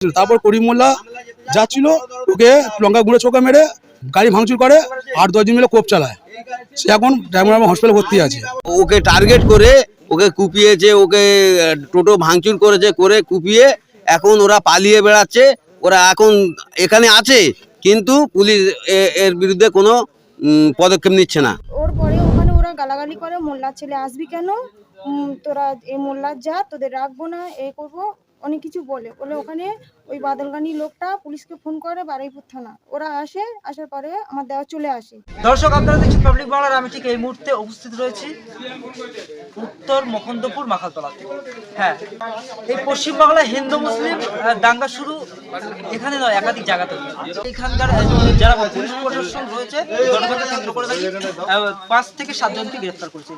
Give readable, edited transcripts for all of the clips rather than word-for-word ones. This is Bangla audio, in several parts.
তারপর করিম মোল্লা যাচ্ছিল, ওকে লঙ্কা গুঁড়ো চোখে মেরে গাড়ি ভাঙচুর করে, 8-10 জন মিলে কোপ চালায়। সে এখন ডায়মন্ড হসপিটালে ভর্তি আছে। ওকে টার্গেট করে ওকে কুপিয়েছে, ওকে টোটো ভাঙচুর করেছে, করে কুপিয়ে এখন ওরা পালিয়ে বেড়াচ্ছে। ওরা এখন এখানে আছে, কিন্তু পুলিশ এর বিরুদ্ধে কোনো পদক্ষেপ নিচ্ছে না। ওর পরে ওখানে ওরা গালাগালি করে, মোল্লার ছেলে আসবি কেন, তোরা এই মোল্লার যা, তোদের রাখবো না, এই করবো, অনেক কিছু বলে ওখানে ওই বাদলগানি লোকটা পুলিশকে ফোন করে বারুইপুর থানা। ওরা আসে, আসার পরে আমার দেওয়া চলে আসে। দর্শক, আপনারা দেখছেন পাবলিক বাংলার। আমি ঠিক এই মুহূর্তে উপস্থিত রয়েছি উত্তর মকন্দপুর মাখালতলাতে। হ্যাঁ, এই পশ্চিমবাংলায় হিন্দু মুসলিম দাঙ্গা শুরু এখানে নয়, একাধিক জায়গাতে। এখানকার যারা পুলিশ প্রশাসন রয়েছে ঘটনাকে কেন্দ্র করে 5 থেকে 7 জনকে গ্রেফতার করেছে,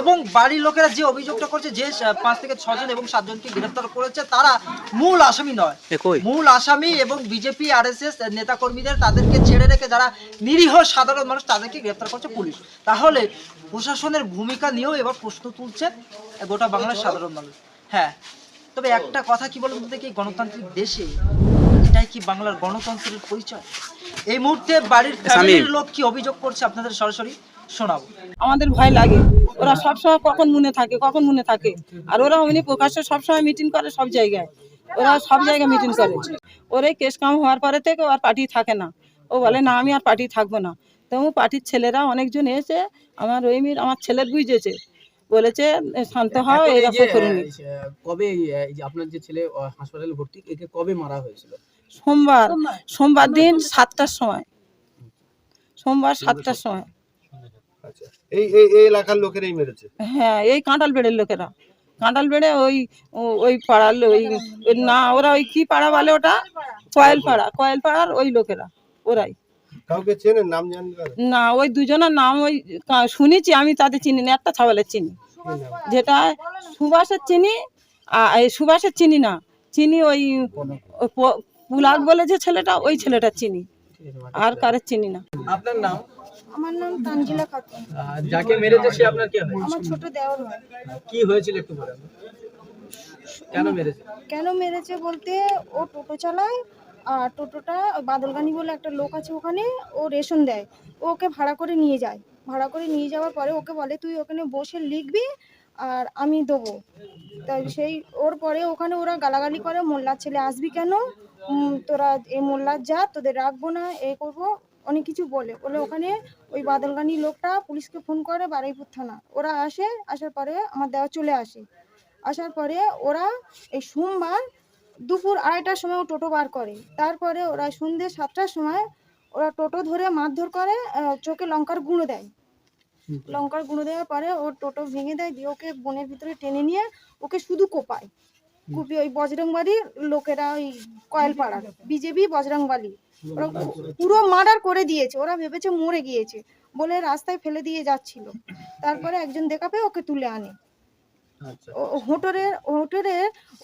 এবং বাড়ির লোকেরা যে অভিযোগটা করছে যে 5 থেকে 6 জন এবং 7 জনকে গ্রেফতার করেছে, তারা মূল আসামি নয়। মূল আসামি এবং বিজেপি আরএসএস নেতাকর্মীদের, তাদেরকে ছেড়ে রেখে যারা নিরীহ সাধারণ মানুষ তাদেরকে গ্রেফতার করছে পুলিশ। তাহলে প্রশাসনের ভূমিকা নিয়েও এবার প্রশ্ন তুলছে গোটা বাংলার সাধারণ মানুষ। হ্যাঁ, তবে একটা কথা কি বলুন দেখি, গণতান্ত্রিক দেশে এটাই কি বাংলার গণতন্ত্রের পরিচয়? এই মুহূর্তে বাড়ির ফ্যামিলির লোক কি অভিযোগ করছে আপনাদের সরাসরি শোনাবো। আমাদের ভয় লাগে, ওরা সবসময় কখন মনে থাকে, আর ওরা অমনি প্রকাশ্যে সবসময় মিটিং করে, সব জায়গায় ওরা সব জায়গায় মিটিং করে। ওর এই কেস কাম হওয়ার পরে থেকে আর পার্টি থাকে না। ও বলে না, আমি আর পার্টি থাকবো না। তেমন পার্টির ছেলেরা অনেকজন এসে আমার আমার ছেলের বুঝেছে, বলেছে শান্ত হও, এরকম করুন। কবে আপনার যে ছেলে হাসপাতালে ভর্তি, একে কবে মারা হয়েছিল? সোমবার দিন 7টার সময়, সোমবার 7টার সময়। আচ্ছা, এই এলাকার লোকেরাই মেরেছে? হ্যাঁ, এই কাঁঠাল বেড়ের লোকেরা, কাঁঠাল বেড়ে ওই পাড়ার না, ওরা ওই কি পাড়া বলে ওটা, কয়েলপাড়ার ওই লোকেরা, ওরাই। কাউকে চেনেন, নাম জানেন? না, ওই দুজনের নাম ওই শুনেছি, আমি তাদের চিনি না। একটা ছাওয়ালের চিনি, যেটা সুভাষের চিনি, সুভাষের চিনি না, চিনি ওই পুলাক বলে যে ছেলেটা, ওই ছেলেটা চিনি, আর কারের চিনি না। আপনার নাম? আমার নাম তানজিলা খাতুন। যাকে মেরেছে সে আপনার কে হয়? আমার ছোট দেওর হয়। কি হয়েছিল একটু বলেন, কেন মেরেছে? বলতে ও টোটো চালায়, আর টোটোটা বাদলগানি বলে একটা লোক আছে ওখানে, ও রেশন দেয়, ওকে ভাড়া করে নিয়ে যায়। ভাড়া করে নিয়ে যাওয়ার পরে ওকে বলে তুই ওখানে বসে লিখবি আর আমি দেবো। তাই সেই ওর পরে ওখানে ওরা গালাগালি করে, মোল্লার ছেলে আসবি কেন, তোরা এই মোল্লার যা, তোদের রাখবো না, এই করবো, অনেক কিছু বলে ওখানে ওই বাদলগানি লোকটা পুলিশকে ফোন করে বারুইপুর থানা। ওরা আসে, আসার পরে আমার দেওয়া চলে আসে। আসার পরে ওরা এই সোমবার দুপুর 2:30টার সময় টোটো বার করে। তারপরে ওরা সন্ধ্যে 7টার সময় ওরা টোটো ধরে মারধর করে, চোখে লঙ্কার গুঁড়ো দেয়। লঙ্কার গুঁড়ো দেওয়ার পরে ওর টোটো ভেঙে দেয়, দিয়ে ওকে বনের ভিতরে টেনে নিয়ে ওকে শুধু কোপায়। কুপি ওই বজরংবাড়ির লোকেরা, ওই কয়েলপাড়ার বিজেপি বজরংবাড়ি, ওরা পুরো মার্ডার করে দিয়েছে। ওরা ভেবেছে মরে গিয়েছে বলে রাস্তায় ফেলে দিয়ে যাচ্ছিল। তারপরে একজন দেখা পেয়ে ওকে তুলে আনে। হোটেলে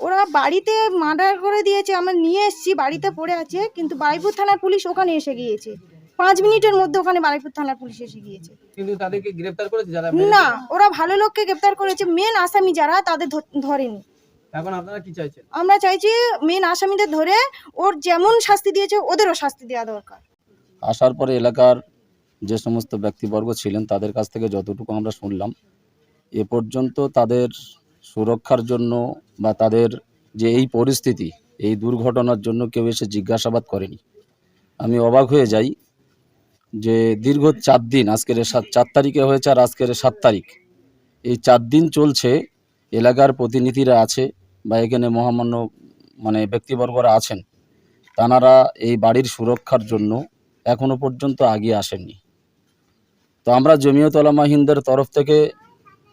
ওরা বাড়িতে মার্ডার করে দিয়েছে, আমরা নিয়ে এসেছি, বাড়িতে পড়ে আছে, কিন্তু বারুইপুর থানার পুলিশ ওখানে এসে গিয়েছে। 5 মিনিটের মধ্যে ওখানে বারুইপুর থানার পুলিশ এসে গিয়েছে। কিন্তু তাদেরকে গ্রেফতার করেছে যারা? না, ওরা ভালো লোককে গ্রেফতার করেছে, মেন আসামি যারা তাদের ধরেনি। এখন আপনারা কি চাইছেন? আমরা চাইছি মেন আসামিদের ধরে ওর যেমন শাস্তি দিয়েছে ওদেরও শাস্তি দেওয়া দরকার। আসার পরে এলাকার যে সমস্ত ব্যক্তিবর্গ ছিলেন তাদের কাছ থেকে যতটুকু আমরা শুনলাম, এ পর্যন্ত তাদের সুরক্ষার জন্য বা তাদের যে এই পরিস্থিতি, এই দুর্ঘটনার জন্য কেউ এসে জিজ্ঞাসাবাদ করেনি। আমি অবাক হয়ে যাই যে দীর্ঘ 4 দিন, আজকের 4 তারিখে হয়েছে আর আজকের 7 তারিখ, এই 4 দিন চলছে। এলাকার প্রতিনিধিরা আছে বা এখানে মহামান্য ব্যক্তিবর্গরা আছেন, তাঁরা এই বাড়ির সুরক্ষার জন্য এখনো পর্যন্ত আগিয়ে আসেননি। তো আমরা জমিয়ত উলামা হিন্দের তরফ থেকে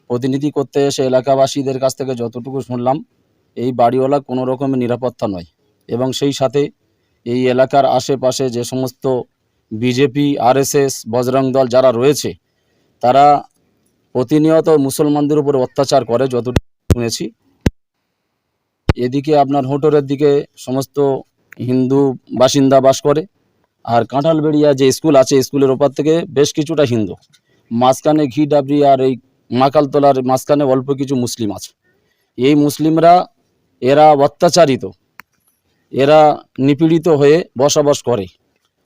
প্রতিনিধি করতে এসে এলাকাবাসীদের কাছ থেকে যতটুকু শুনলাম, এই বাড়িওয়ালা কোনো রকমের নিরাপত্তা নয়, এবং সেই সাথে এই এলাকার আশেপাশে যে সমস্ত বিজেপি আরএসএস বজরং দল যারা রয়েছে, তারা প্রতিনিয়ত মুসলমানদের উপর অত্যাচার করে যতটুকু শুনেছি। এদিকে আপনার হোটরের দিকে সমস্ত হিন্দু বাসিন্দা বাস করে, আর কাঁঠালবেড়িয়া যে স্কুল আছে, স্কুলের ওপার থেকে বেশ কিছুটা হিন্দু, মাঝখানে ঘিডাবরি আর এই মাকালতলার মাঝখানে অল্প কিছু মুসলিম আছে। এই মুসলিমরা এরা অত্যাচারিত, এরা নিপীড়িত হয়ে বসবাস করে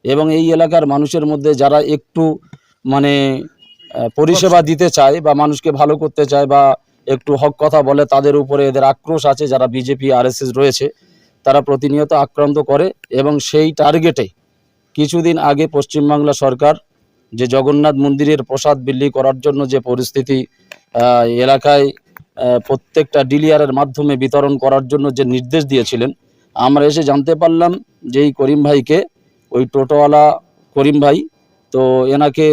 এবং এই এলাকার মানুষের মধ্যে যারা একটু মানে পরিষেবা দিতে চায় বা মানুষকে ভালো করতে চায় বা একটু হক কথা বলে, তাদের উপরে এদের আক্রোশ আছে। যারা বিজেপি আরএসএস রয়েছে তারা প্রতিনিয়ত আক্রান্ত করে এবং সেই টার্গেটে কিছুদিন আগে পশ্চিমবাংলা সরকার যে জগন্নাথ মন্দিরের প্রসাদ বিলি করার জন্য যে পরিস্থিতি এলাকায় প্রত্যেকটা ডিলিয়ারের মাধ্যমে বিতরণ করার জন্য যে নির্দেশ দিয়েছিলেন, আমরা এসে জানতে পারলাম যে এই করিম ভাইকে, ওই টোটোওয়ালা করিম ভাই, তো এনাকে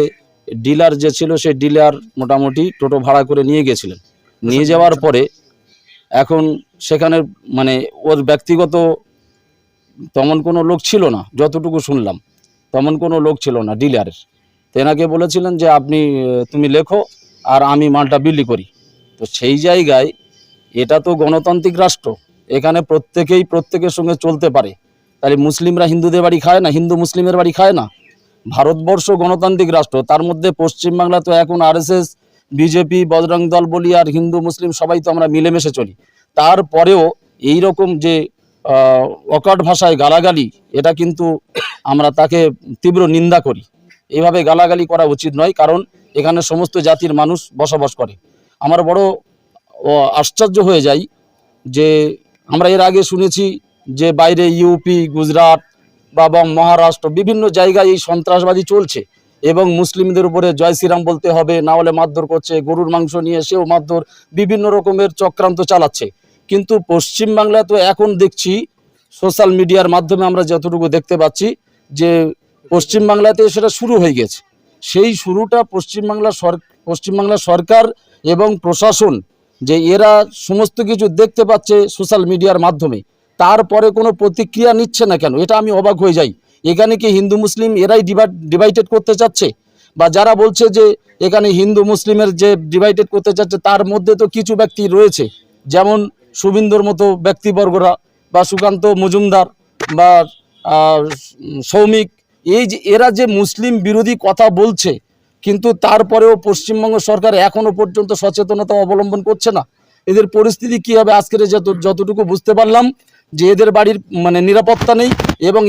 ডিলার যে ছিল সেই ডিলার মোটামুটি টোটো ভাড়া করে নিয়ে গেছিলেন। নিয়ে যাওয়ার পরে এখন সেখানে মানে ওর ব্যক্তিগত তেমন কোনো লোক ছিল না, যতটুকু শুনলাম তেমন কোনো লোক ছিল না ডিলারের। তো এনাকে বলেছিলেন যে তুমি লেখো আর আমি মালটা বিলি করি। তো সেই জায়গায় এটা তো গণতান্ত্রিক রাষ্ট্র, এখানে প্রত্যেকেই প্রত্যেকের সঙ্গে চলতে পারে। তাহলে মুসলিমরা হিন্দুদের বাড়ি খায় না, হিন্দু মুসলিমের বাড়ি খায় না? ভারতবর্ষ গণতান্ত্রিক রাষ্ট্র, তার মধ্যে পশ্চিমবাংলা তো এখন আরএসএস বিজেপি বজরং দল বলি আর হিন্দু মুসলিম সবাই তো আমরা মিলেমিশে চলি। তারপরেও এই রকম যে অকট ভাষায় গালাগালি, এটা কিন্তু আমরা তাকে তীব্র নিন্দা করি। এইভাবে গালাগালি করা উচিত নয়, কারণ এখানে সমস্ত জাতির মানুষ বসবাস করে। আমার বড় আশ্চর্য হয়ে যাই যে আমরা এর আগে শুনেছি যে বাইরে ইউপি, গুজরাট বা মহারাষ্ট্র বিভিন্ন জায়গায় এই সন্ত্রাসবাদী চলছে এবং মুসলিমদের উপরে জয় শ্রীরাম বলতে হবে, না হলে মারধর করছে, গরুর মাংস নিয়ে সেও মারধর, বিভিন্ন রকমের চক্রান্ত চালাচ্ছে। কিন্তু পশ্চিমবাংলায় তো এখন দেখছি সোশ্যাল মিডিয়ার মাধ্যমে আমরা যতটুকু দেখতে পাচ্ছি যে পশ্চিমবাংলাতে সেটা শুরু হয়ে গেছে। সেই শুরুটা পশ্চিমবাংলা সরকার এবং প্রশাসন যে এরা সমস্ত কিছু দেখতে পাচ্ছে সোশ্যাল মিডিয়ার মাধ্যমে, তারপরে কোনো প্রতিক্রিয়া নিচ্ছে না কেন? এটা আমি অবাক হয়ে যাই। এখানে কি হিন্দু মুসলিম এরাই ডিভাইডেড করতে চাচ্ছে? বা যারা বলছে যে এখানে হিন্দু মুসলিমের যে ডিভাইডেড করতে চাচ্ছে, তার মধ্যে তো কিছু ব্যক্তি রয়েছে, যেমন শুভিন্দুর মতো ব্যক্তিবর্গরা বা সুকান্ত মজুমদার বা সৌমিক, এই যে এরা যে মুসলিম বিরোধী কথা বলছে, কিন্তু তারপরেও পশ্চিমবঙ্গ সরকার এখনো পর্যন্ত সচেতনতা অবলম্বন করছে না। এদের পরিস্থিতি কী হবে আজকের যতটুকু বুঝতে পারলাম যে এদের বাড়ির মানে নিরাপত্তা নেই এবং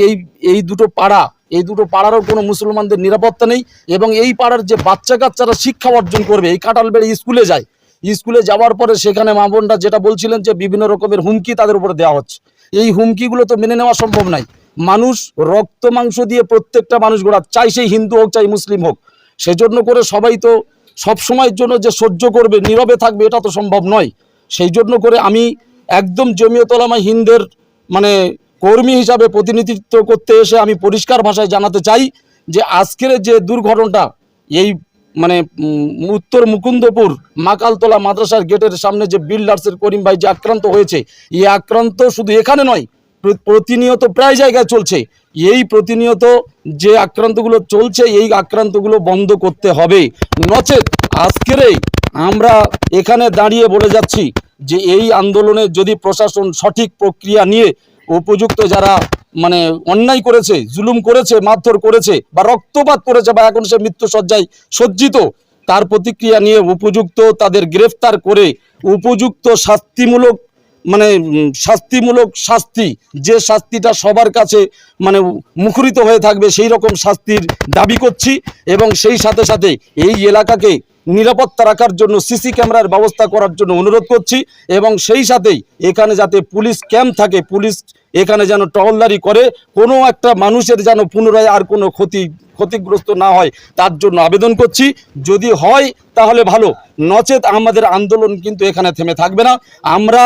এই দুটো পাড়ারও কোনো মুসলমানদের নিরাপত্তা নেই এবং এই পাড়ার যে বাচ্চা কাচ্চারা শিক্ষা অর্জন করবে, এই কাঁঠালবেড়ে স্কুলে যায়, স্কুলে যাওয়ার পরে সেখানে মা বোনরা যেটা বলছিলেন যে বিভিন্ন রকমের হুমকি তাদের উপরে দেওয়া হচ্ছে। এই হুমকিগুলো তো মেনে নেওয়া সম্ভব নয়। মানুষ রক্ত মাংস দিয়ে প্রত্যেকটা মানুষ গোড়া, চাই সেই হিন্দু হোক চাই মুসলিম হোক, সেজন্য করে সবাই তো সব সময়ের জন্য যে সহ্য করবে, নীরবে থাকবে, এটা তো সম্ভব নয়। সেই জন্য করে আমি একদম জমিয়ত উলামা হিন্দের মানে কর্মী হিসাবে প্রতিনিধিত্ব করতে এসে আমি পরিষ্কার ভাষায় জানাতে চাই যে আজকের যে দুর্ঘটনাটা, এই মানে উত্তর মুকুন্দপুর মাকালতলা মাদ্রাসার গেটের সামনে যে বিল্ডার্সের করিম ভাই যে আক্রান্ত হয়েছে, এই আক্রান্ত শুধু এখানে নয়, প্রতিনিয়ত প্রায় জায়গায় চলছে। এই প্রতিনিয়ত যে আক্রান্তগুলো চলছে, এই আক্রান্তগুলো বন্ধ করতে হবে, নচেত আজকের আমরা এখানে দাঁড়িয়ে বলে যাচ্ছি যে এই আন্দোলনে যদি প্রশাসন সঠিক প্রক্রিয়া নিয়ে উপযুক্ত যারা মানে অন্যায় করেছে, জুলুম করেছে, মারধর করেছে বা রক্তপাত করেছে বা এখন সে মৃত্যুসজ্জায় সজ্জিত, তার প্রতিক্রিয়া নিয়ে উপযুক্ত তাদের গ্রেফতার করে উপযুক্ত শাস্তিমূলক শাস্তি, যে শাস্তিটা সবার কাছে মানে মুখরিত হয়ে থাকবে, সেই রকম শাস্তির দাবি করছি। এবং সেই সাথে সাথে এই এলাকাকে নিরাপত্তা রাখার জন্য সিসি ক্যামেরার ব্যবস্থা করার জন্য অনুরোধ করছি এবং সেই সাথেই এখানে যাতে পুলিশ ক্যাম্প থাকে, পুলিশ এখানে যেন টহলদারি করে, কোনো একটা মানুষের যেন পুনরায় আর কোনো ক্ষতিগ্রস্ত না হয় তার জন্য আবেদন করছি। যদি হয় তাহলে ভালো, নচেত আমাদের আন্দোলন কিন্তু এখানে থেমে থাকবে না। আমরা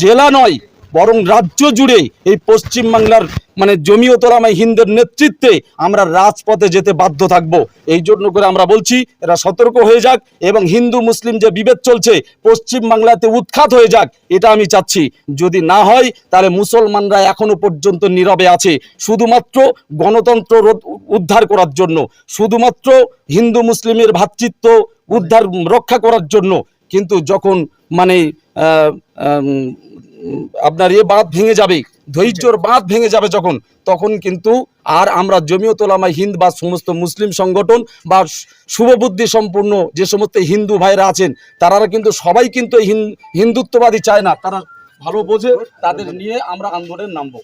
জেলা নয় বরং রাজ্য জুড়ে এই পশ্চিমবাংলার মানে জমিয়ত উলামা হিন্দের নেতৃত্বে আমরা রাজপথে যেতে বাধ্য থাকব। এই জন্য করে আমরা বলছি এরা সতর্ক হয়ে যাক এবং হিন্দু মুসলিম যে বিভেদ চলছে পশ্চিমবাংলাতে উৎখাত হয়ে যাক, এটা আমি চাচ্ছি। যদি না হয় তাহলে মুসলমানরা এখনো পর্যন্ত নীরবে আছে শুধুমাত্র গণতন্ত্র উদ্ধার করার জন্য, শুধুমাত্র হিন্দু মুসলিমের ভ্রাতৃত্ব উদ্ধার রক্ষা করার জন্য। কিন্তু যখন মানে আপনার বাঁধ ভেঙে যাবে, ধৈর্যর বাঁধ ভেঙে যাবে তখন কিন্তু আর আমরা জমিয়ত উলামা হিন্দ বা সমস্ত মুসলিম সংগঠন বা শুভবুদ্ধি সম্পূর্ণ যে সমস্ত হিন্দু ভাইরা আছেন, তারা কিন্তু সবাই কিন্তু হিন্দুত্ববাদী চায় না, তারা ভালো বোঝে, তাদের নিয়ে আমরা আন্দোলনে নামবো।